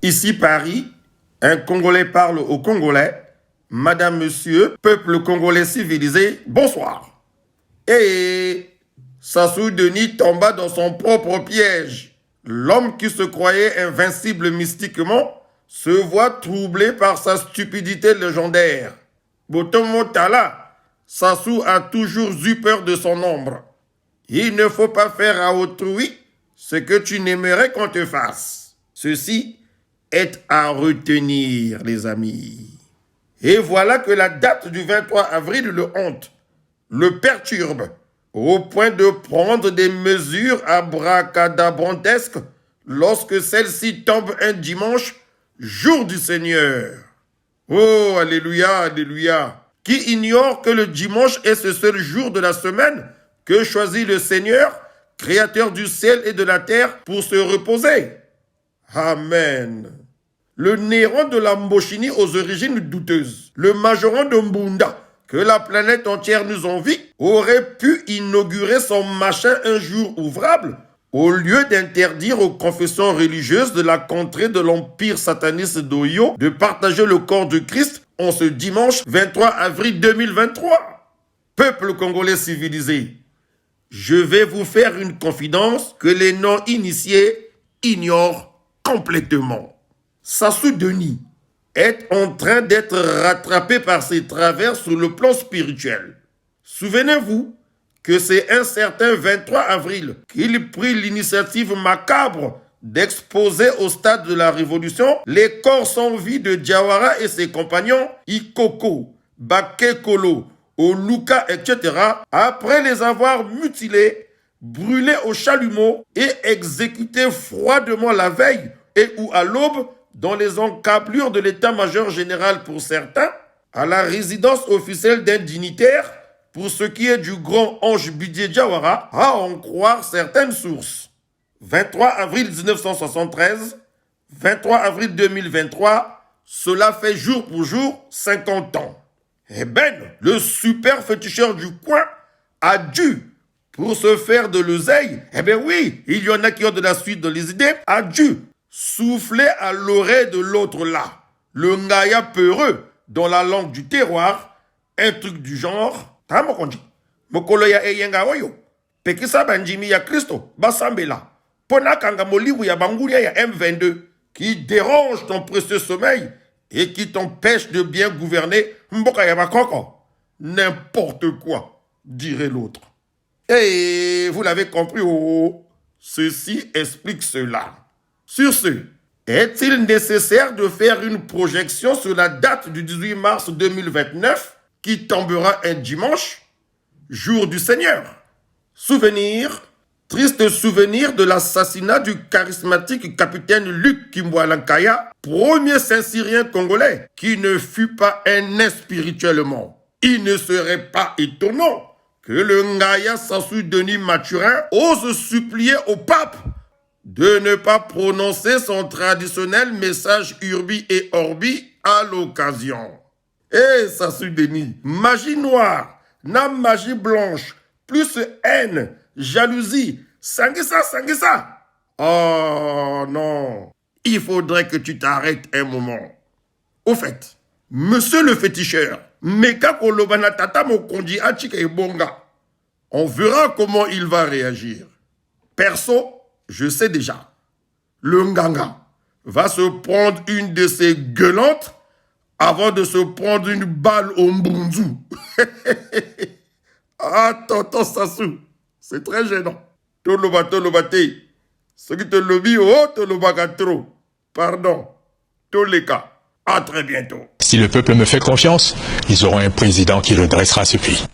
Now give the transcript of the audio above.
Ici Paris, un Congolais parle au Congolais. Madame, monsieur, peuple congolais civilisé, bonsoir. Et Sassou Denis tomba dans son propre piège. L'homme qui se croyait invincible mystiquement se voit troublé par sa stupidité légendaire. Botomo Tala, Sassou a toujours eu peur de son ombre. Il ne faut pas faire à autrui ce que tu n'aimerais qu'on te fasse. Ceci est à retenir, les amis. Et voilà que la date du 23 avril le hante, le perturbe, au point de prendre des mesures abracadabrantesques lorsque celle-ci tombe un dimanche, jour du Seigneur. Oh, alléluia, alléluia. Qui ignore que le dimanche est ce seul jour de la semaine que choisit le Seigneur, créateur du ciel et de la terre, pour se reposer. Amen. Le Néron de la Mbochini aux origines douteuses, le Majoran de Mbunda, que la planète entière nous envie, aurait pu inaugurer son machin un jour ouvrable, au lieu d'interdire aux confessions religieuses de la contrée de l'empire sataniste d'Oyo de partager le corps de Christ en ce dimanche 23 avril 2023. Peuple congolais civilisé, je vais vous faire une confidence que les non-initiés ignorent complètement. Sassou Denis est en train d'être rattrapé par ses travers sur le plan spirituel. Souvenez-vous que c'est un certain 23 avril qu'il prit l'initiative macabre d'exposer au stade de la Révolution les corps sans vie de Diawara et ses compagnons Ikoko, Bakekolo, Oluka, etc. après les avoir mutilés, brûlés au chalumeau et exécutés froidement la veille et ou à l'aube dans les encablures de l'état-major général pour certains, à la résidence officielle d'un dignitaire, pour ce qui est du grand ange Budé Diawara, à en croire certaines sources. 23 avril 1973, 23 avril 2023, cela fait jour pour jour 50 ans. Et Ben, le super féticheur du coin, a dû, pour se faire de l'oseille, eh bien oui, il y en a qui ont de la suite dans les idées, a dû souffler à l'oreille de l'autre là, le ngaya peureux, dans la langue du terroir, un truc du genre, tamokonji, mokoloya eyenga oyo, pekisa banjimi ya Christo, basambela, pona kanga moliwu ya banguria ya M22, qui dérange ton précieux sommeil et qui t'empêche de bien gouverner mboka ya bakoko. N'importe quoi, dirait l'autre. Et vous l'avez compris, oh, ceci explique cela. Sur ce, est-il nécessaire de faire une projection sur la date du 18 mars 2029 qui tombera un dimanche, jour du Seigneur? Souvenir, triste souvenir de l'assassinat du charismatique capitaine Luc Kimboualankaya, premier Saint-Syrien congolais qui ne fut pas un nain spirituellement. Il ne serait pas étonnant que le Ngaya Sassou Denis Mathurin ose supplier au pape de ne pas prononcer son traditionnel message Urbi et Orbi à l'occasion. Eh, Sassou Denis, magie noire, na magie blanche, plus haine, jalousie, sangisa. Oh non, il faudrait que tu t'arrêtes un moment. Au fait, monsieur le féticheur, Meka Kolobana Tata Mokondi Achika et Bonga, on verra comment il va réagir. Perso, je sais déjà, le Nganga va se prendre une de ses gueulantes avant de se prendre une balle au mbunzu. Ah, tonton Sassou, c'est très gênant. Tolobate, ce qui te lobby, oh, tolobaka trop. Pardon, Toleka, à très bientôt. Si le peuple me fait confiance, ils auront un président qui redressera ce pays.